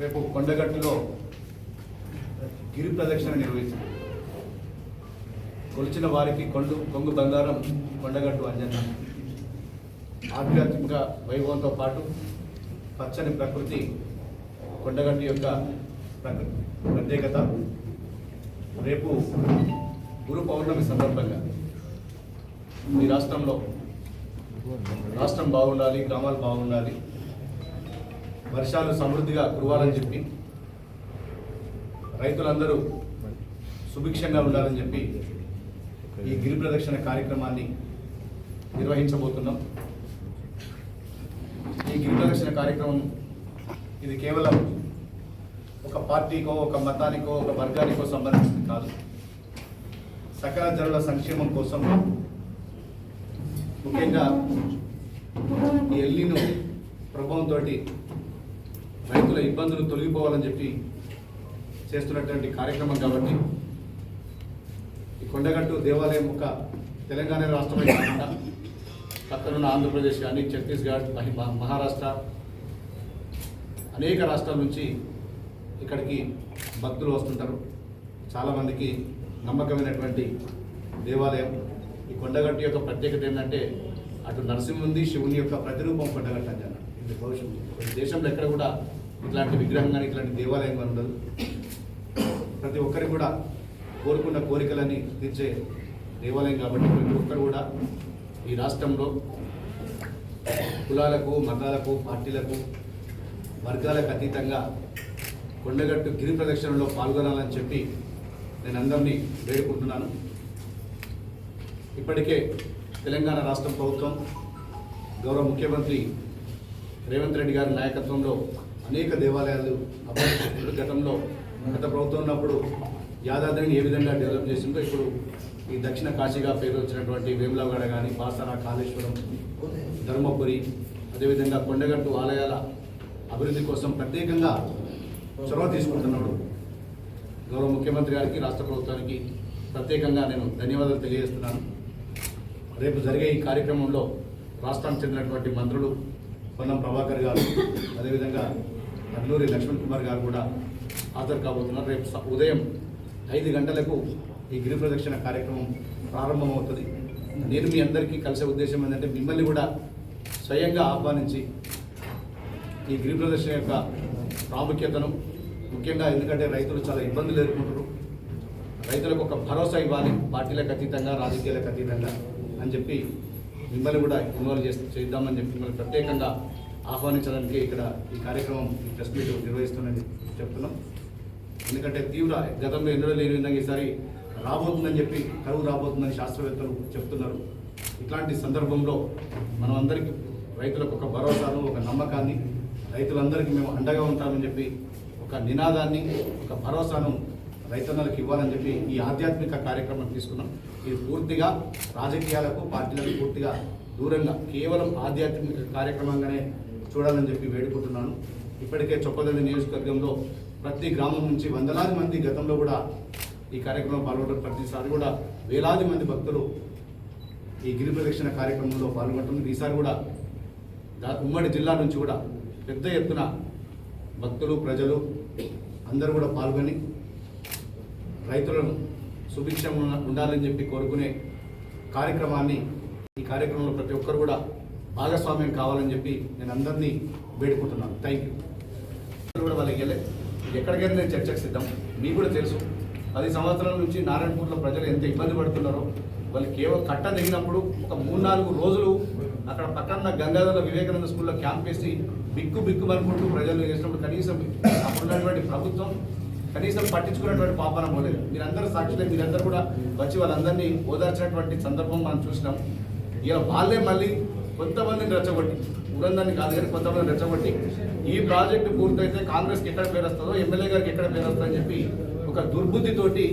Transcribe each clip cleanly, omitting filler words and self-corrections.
రేపు కొండగట్టులో గిరి ప్రదక్షిణ నిర్వహిస్తుంది. కొలిచిన వారికి కొంగు బంగారం కొండగట్టు అంజన్న. ఆధ్యాత్మిక వైభవంతో పాటు పచ్చని ప్రకృతి కొండగట్టు యొక్క ప్రత్యేకత. రేపు గురు పౌర్ణమి సందర్భంగా ఈ రాష్ట్రం బాగుండాలి, గ్రామాలు బాగుండాలి, వర్షాలు సమృద్ధిగా కురవాలని చెప్పి, రైతులందరూ సుభిక్షంగా ఉండాలని చెప్పి ఈ గిరి ప్రదక్షిణ కార్యక్రమాన్ని నిర్వహించబోతున్నాం. ఈ గిరి ప్రదక్షిణ కార్యక్రమం ఇది కేవలం ఒక పార్టీకో, ఒక మతానికో, ఒక వర్గానికో సంబంధించింది కాదు. సకల జనుల సంక్షేమం కోసం, ముఖ్యంగా ఈ ఎల్నినో ప్రభావంతో రైతుల ఇబ్బందులు తొలగిపోవాలని చెప్పి చేస్తున్నటువంటి కార్యక్రమం. కాబట్టి ఈ కొండగట్టు దేవాలయం ఒక తెలంగాణ రాష్ట్రమే కాకుండా పక్కనున్న ఆంధ్రప్రదేశ్ కానీ, ఛత్తీస్గఢ్, మహారాష్ట్ర, అనేక రాష్ట్రాల నుంచి ఇక్కడికి భక్తులు వస్తుంటారు. చాలామందికి నమ్మకమైనటువంటి దేవాలయం. ఈ కొండగట్టు యొక్క ప్రత్యేకత ఏంటంటే అటు నరసింహుంది, శివుని యొక్క ప్రతిరూపం కొండగట్టు అంజన్న. ఇది దేశంలో ఎక్కడ కూడా ఇట్లాంటి విగ్రహం కానీ, ఇట్లాంటి దేవాలయం కానీ ఉండదు. ప్రతి ఒక్కరికి కూడా కోరుకున్న కోరికలని తీర్చే దేవాలయం. కాబట్టి ప్రతి ఒక్కరు కూడా ఈ రాష్ట్రంలో కులాలకు, మతాలకు, పార్టీలకు, వర్గాలకు అతీతంగా కొండగట్టు గిరి ప్రదక్షిణలో పాల్గొనాలని చెప్పి నేను అందరినీ వేడుకుంటున్నాను. ఇప్పటికే తెలంగాణ రాష్ట్ర ప్రభుత్వం, గౌరవ ముఖ్యమంత్రి రేవంత్ రెడ్డి గారి నాయకత్వంలో అనేక దేవాలయాలు గత ప్రభుత్వం ఉన్నప్పుడు యాదాద్రిని ఏ విధంగా డెవలప్ చేసిందో, ఇప్పుడు ఈ దక్షిణ కాశీగా పేరు వచ్చినటువంటి వేములవాడ కానీ, బాసర, కాళేశ్వరం, ధర్మపురి, అదేవిధంగా కొండగట్టు ఆలయాల అభివృద్ధి కోసం ప్రత్యేకంగా చొరవ తీసుకుంటున్నాడు. గౌరవ ముఖ్యమంత్రి గారికి, రాష్ట్ర ప్రభుత్వానికి ప్రత్యేకంగా నేను ధన్యవాదాలు తెలియజేస్తున్నాను. రేపు జరిగే ఈ కార్యక్రమంలో రాష్ట్రానికి చెందినటువంటి మంత్రులు పొన్నం ప్రభాకర్ గారు, అదేవిధంగా అల్లూరి లక్ష్మణ్ కుమార్ గారు కూడా హాజరు కాబోతున్నారు. రేపు ఉదయం 5 గంటలకు ఈ గిరి ప్రదక్షిణ కార్యక్రమం ప్రారంభమవుతుంది. నేను మీ అందరికీ కలిసే ఉద్దేశం ఏంటంటే మిమ్మల్ని కూడా స్వయంగా ఆహ్వానించి ఈ గిరి ప్రదక్షిణ యొక్క ప్రాముఖ్యతను, ముఖ్యంగా ఎందుకంటే రైతులు చాలా ఇబ్బందులు ఎదుర్కొంటారు, రైతులకు ఒక భరోసా ఇవ్వాలి, పార్టీలకు అతీతంగా, రాజకీయాలకు అతీతంగా అని చెప్పి మిమ్మల్ని కూడా ఇన్వాల్వ్ చేద్దామని చెప్పి మిమ్మల్ని ప్రత్యేకంగా ఆహ్వానించడానికి ఇక్కడ ఈ కార్యక్రమం, ఈ ప్రెస్ మీట్ నిర్వహిస్తుందని చెప్తున్నాం. ఎందుకంటే గతంలో ఎన్నడూ లేని విధంగా ఈసారి రాబోతుందని చెప్పి, కరువు రాబోతుందని శాస్త్రవేత్తలు చెప్తున్నారు. ఇట్లాంటి సందర్భంలో మనం అందరికీ రైతులకు ఒక భరోసాను, ఒక నమ్మకాన్ని, రైతులందరికీ మేము అండగా ఉంటామని చెప్పి ఒక నినాదాన్ని, ఒక భరోసాను రైతన్నలకు ఇవ్వాలని చెప్పి ఈ ఆధ్యాత్మిక కార్యక్రమం తీసుకున్నాం. ఇది పూర్తిగా రాజకీయాలకు, పార్టీలకు పూర్తిగా దూరంగా కేవలం ఆధ్యాత్మిక కార్యక్రమంగానే చూడాలని చెప్పి వేడుకుంటున్నాను. ఇప్పటికే చొప్పదండి నియోజకవర్గంలో ప్రతి గ్రామం నుంచి వందలాది మంది గతంలో కూడా ఈ కార్యక్రమం పాల్గొంటారు. ప్రతిసారి కూడా వేలాది మంది భక్తులు ఈ గిరి ప్రదక్షిణ కార్యక్రమంలో పాల్గొంటున్నారు. ఈసారి కూడా ఉమ్మడి జిల్లా నుంచి కూడా పెద్ద ఎత్తున భక్తులు, ప్రజలు అందరూ కూడా పాల్గొని రైతులను సుభిక్షం ఉండాలని చెప్పి కోరుకునే కార్యక్రమాన్ని, ఈ కార్యక్రమంలో ప్రతి ఒక్కరు కూడా భాగస్వామ్యం కావాలని చెప్పి నేను అందరినీ వేడుకుంటున్నాను. Thank you. కూడా వాళ్ళకి వెళ్ళే ఎక్కడికైనా నేను చర్చకు సిద్ధం. మీకు కూడా తెలుసు 10 సంవత్సరాల నుంచి నారాయణపూర్లో ప్రజలు ఎంత ఇబ్బంది పడుతున్నారో. వాళ్ళు కేవలం కట్ట దిగినప్పుడు ఒక 3-4 రోజులు అక్కడ పక్కన గంగాధర వివేకానంద స్కూల్లో క్యాంప్ వేసి బిక్కు అనుకుంటూ ప్రజలు చేసినప్పుడు కనీసం అప్పుడున్నటువంటి ప్రభుత్వం కనీసం పట్టించుకున్నటువంటి పాపన పోలేదు. మీరందరూ సాక్షులే, మీరందరూ కూడా వచ్చి వాళ్ళందరినీ ఓదార్చినటువంటి సందర్భం మనం చూసినాం. ఇక వాళ్ళే మళ్ళీ కొంతమందిని రెచ్చగొట్టి, ఊరందరినీ కాదు కానీ కొంతమందిని రెచ్చగొట్టి ఈ ప్రాజెక్టు పూర్తయితే కాంగ్రెస్కి ఎక్కడ పేరు వస్తుందో, ఎమ్మెల్యే గారికి ఎక్కడ పేరు వస్తుందని చెప్పి ఒక దుర్బుద్ధితోటి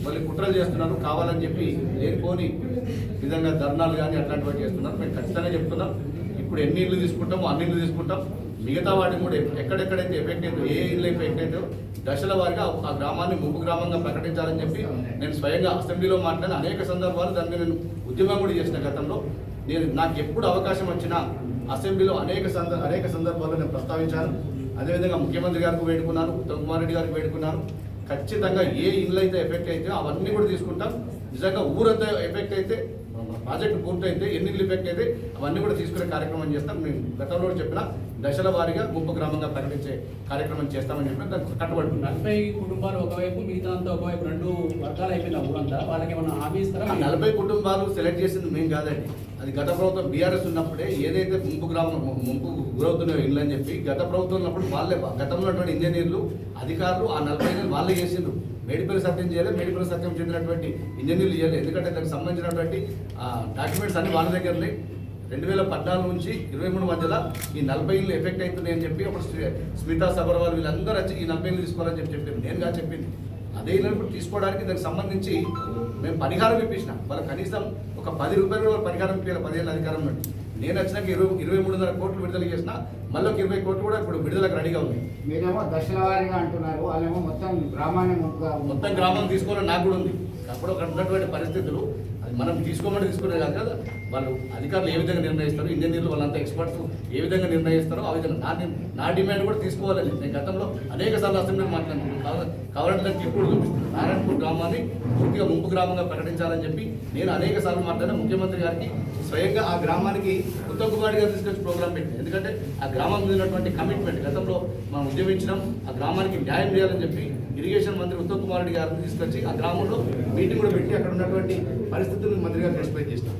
వాళ్ళు కుట్రలు చేస్తున్నారు. కావాలని చెప్పి లేనిపోని విధంగా ధర్నాలు కానీ అట్లాంటివి చేస్తున్నారు. మేము ఖచ్చితంగా చెప్తున్నాం, ఇప్పుడు ఎన్ని ఇళ్ళు తీసుకుంటామో అన్ని ఇళ్ళు తీసుకుంటాం. మిగతా వాటిని కూడా ఎక్కడెక్కడైతే ఎఫెక్ట్ అయిందో, ఏ ఇళ్ళు ఎఫెక్ట్ అయిందో దశల వారిగా ఆ గ్రామాన్ని ముంపు గ్రామంగా ప్రకటించాలని చెప్పి నేను స్వయంగా అసెంబ్లీలో మాట్లాడిన అనేక సందర్భాలు దాన్ని నేను ఉద్యమం కూడా చేసిన గతంలో. నాకు ఎప్పుడు అవకాశం వచ్చినా అసెంబ్లీలో అనేక సందర్భాల్లో నేను ప్రస్తావించాను. అదేవిధంగా ముఖ్యమంత్రి గారికి వేడుకున్నాను, ఉత్తమ్ కుమార్ రెడ్డి గారికి వేడుకున్నాను. ఖచ్చితంగా ఏ ఇల్లు అయితే ఎఫెక్ట్ అయితే అవన్నీ కూడా తీసుకుంటాం. నిజంగా ఊరంతా ఎఫెక్ట్ అయితే, ప్రాజెక్టు పూర్తయితే, ఎన్ని ఇల్లు ఎఫెక్ట్ అయితే అవన్నీ కూడా తీసుకునే కార్యక్రమం చేస్తాం. మేము గతంలో చెప్పిన దశల వారీగా ముంపు గ్రామంగా ప్రకటించే కార్యక్రమం చేస్తామని చెప్పిన దానికి కట్టుబడుతున్నాం. 40 కుటుంబాలు ఒకవైపు, మిగతా అంతా ఒకవైపు, 2 వర్గాలు అయిపోయిన ఊరంతా. వాళ్ళకి ఏమన్నా హామీ ఇస్తారా? 40 కుటుంబాలు సెలెక్ట్ చేసింది మేము కాదండి. అది గత ప్రభుత్వం బీఆర్ఎస్ ఉన్నప్పుడే ఏదైతే ముంపు గురవుతున్నాయో ఇల్లు అని చెప్పి గత ప్రభుత్వం ఉన్నప్పుడు వాళ్ళే, గతంలో ఉన్నటువంటి ఇంజనీర్లు అధికారులు ఆ 40 వాళ్ళే చేసిండ్రు. మేడిపల్లి సత్యం చేయలేదు, మేడిపల్లి సత్యం చెందినటువంటి ఇంజనీర్లు చేయలేదు. ఎందుకంటే దానికి సంబంధించినటువంటి డాక్యుమెంట్స్ అన్ని వాళ్ళ దగ్గరనే 2014 నుంచి 23 మధ్యలో ఈ 40 ఇళ్ళు ఎఫెక్ట్ అవుతున్నాయి అని చెప్పి అప్పుడు స్మితా సబర్వాల్ వీళ్ళందరూ వచ్చి ఈ 40 ఇళ్ళు తీసుకోవాలని చెప్పారు. నేనుగా చెప్పింది అదే ఇళ్ళు తీసుకోవడానికి దానికి సంబంధించి మేము పరిహారం ఇప్పించిన వాళ్ళు కనీసం ఒక 10 రూపాయలు పరిహారం ఇప్పించాలి. 10 ఏళ్ళ అధికారం నుండి నేను వచ్చినాక 23.5 కోట్లు విడుదల చేసిన, మళ్ళీ 20 కోట్లు కూడా ఇప్పుడు విడుదలకు రెడీగా ఉంది. మీరేమో దశల వారీగా అంటున్నారు, వాళ్ళేమో మొత్తం గ్రామాన్ని మొత్తం గ్రామం తీసుకోవాలని నాకు కూడా ఉంది. అప్పుడు అక్కడ ఉన్నటువంటి పరిస్థితులు అది మనం తీసుకోమని తీసుకునే కాదు కదా, వాళ్ళు అధికారులు ఏ విధంగా నిర్ణయిస్తారు, ఇంజనీర్లు వాళ్ళంతా ఎక్స్పర్ట్స్ ఏ విధంగా నిర్ణయిస్తారో ఆ విధంగా నా డిమాండ్ కూడా తీసుకోవాలని నేను గతంలో అనేక సార్లు అసెంబ్లీలో మాట్లాడుతున్నాను. కావాలంటే దానికి ఇప్పుడు చూపిస్తున్నాను. నారాయణపూర్ గ్రామాన్ని పూర్తిగా ముంపు గ్రామంగా ప్రకటించాలని చెప్పి నేను అనేక సార్లు మాట్లాడిన. ముఖ్యమంత్రి గారికి స్వయంగా ఆ గ్రామానికి ఉత్తమ్ కుమార్ గారు తీసుకొచ్చి ప్రోగ్రామ్ పెట్టింది. ఎందుకంటే ఆ గ్రామం మీద ఉన్నటువంటి కమిట్మెంట్ గతంలో మనం ఉద్యమించడం, ఆ గ్రామానికి న్యాయం చేయాలని చెప్పి ఇరిగేషన్ మంత్రి ఉత్తమ్ కుమార్ రెడ్డి గారిని తీసుకొచ్చి ఆ గ్రామంలో మీటింగ్ కూడా పెట్టి అక్కడ ఉన్నటువంటి పరిస్థితులను మంత్రి గారు ఎక్స్ప్లెయిన్ చేసినాం.